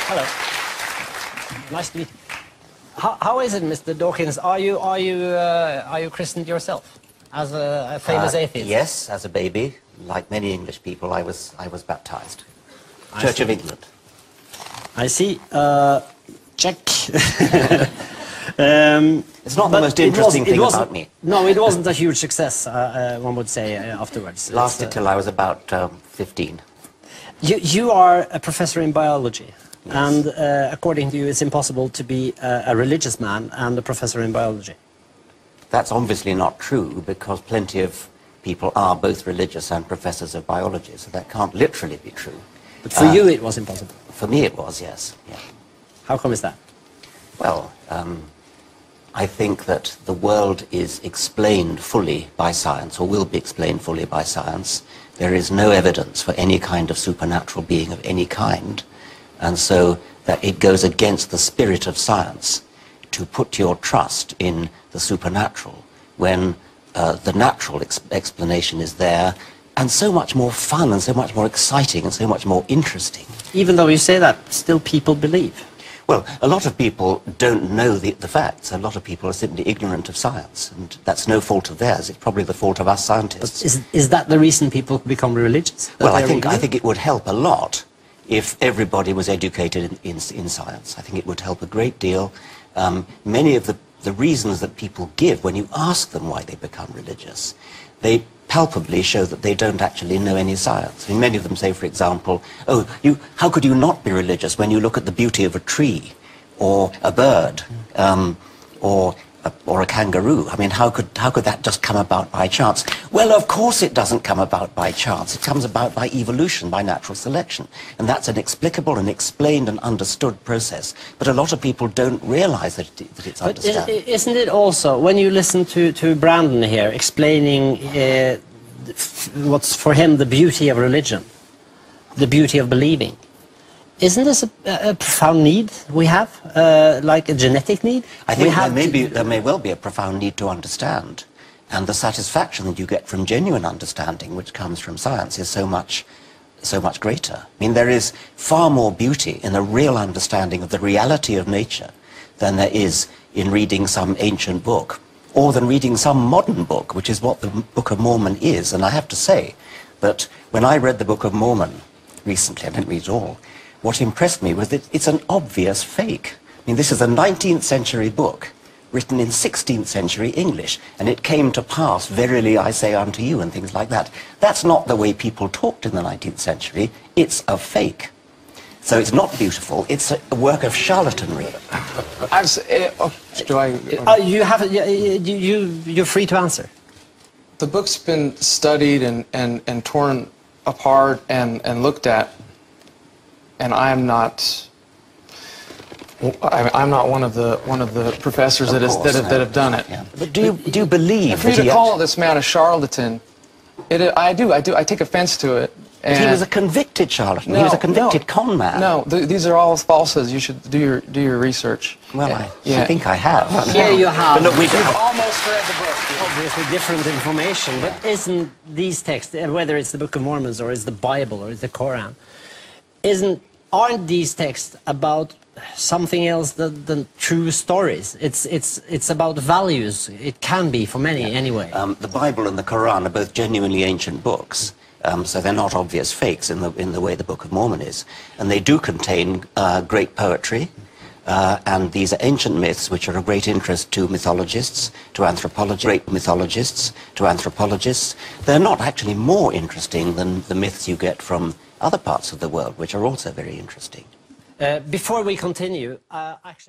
Hello. Nice to meet you. How is it, Mr. Dawkins? Are you christened yourself as a famous atheist? Yes, as a baby, like many English people, I was baptized. Church of England. I see. Check. It's not the most interesting thing about me. No, it wasn't a huge success, one would say, afterwards. Lasted till I was about 15. You are a professor in biology. Yes. And according to you, it's impossible to be a religious man and a professor in biology. That's obviously not true, because plenty of people are both religious and professors of biology, so that can't literally be true. But for you, it was impossible. For me, it was, yes. Yeah. How come is that? Well, I think that the world is explained fully by science, or will be explained fully by science. There is no evidence for any kind of supernatural being of any kind, and so that it goes against the spirit of science to put your trust in the supernatural when the natural explanation is there, and so much more fun and so much more exciting and so much more interesting. Even though you say that, still people believe. Well, a lot of people don't know the facts. A lot of people are simply ignorant of science, and that's no fault of theirs. It's probably the fault of us scientists. But is that the reason people become religious? Well, I think it would help a lot if everybody was educated in science. I think it would help a great deal. Many of the reasons that people give when you ask them why they become religious, they palpably show that they don't actually know any science. I mean, many of them say, for example, oh, how could you not be religious when you look at the beauty of a tree, or a bird, or a kangaroo? I mean, how could that just come about by chance? Well, of course it doesn't come about by chance. It comes about by evolution, by natural selection. And that's an explicable and explained and understood process. But a lot of people don't realize that it's understood. But isn't it also, when you listen to Brandon here explaining what's for him the beauty of religion, the beauty of believing, isn't this a profound need we have, like a genetic need? I think there may well be a profound need to understand, and the satisfaction that you get from genuine understanding, which comes from science, is so much greater. I mean, there is far more beauty in a real understanding of the reality of nature than there is in reading some ancient book, or than reading some modern book, which is what the Book of Mormon is. And I have to say that when I read the Book of Mormon recently, I didn't read it all, what impressed me was that it's an obvious fake. I mean, this is a 19th century book written in 16th century English, and it came to pass, verily I say unto you, and things like that. That's not the way people talked in the 19th century. It's a fake. So it's not beautiful. It's a work of charlatanry. You're free to answer. The book's been studied and torn apart and looked at, and I'm not one of the professors that have done it. Yeah. But do you believe? For you to call this man a charlatan, I do. I take offense to it. But he was a convicted charlatan. He was a convicted con man. No, these are all falsehoods. You should do your research. Well, I think I have. Here you have. But look, we've almost read the book. Obviously different information, but isn't these texts, whether it's the Book of Mormon or it's the Bible or it's the Quran, aren't these texts about something else than true stories? It's about values. It can be for many anyway. The Bible and the Quran are both genuinely ancient books. So they're not obvious fakes in the way the Book of Mormon is. And they do contain great poetry, and these are ancient myths which are of great interest to mythologists, to anthropologists, great mythologists, to anthropologists. They're not actually more interesting than the myths you get from other parts of the world, which are also very interesting. Before we continue, actually...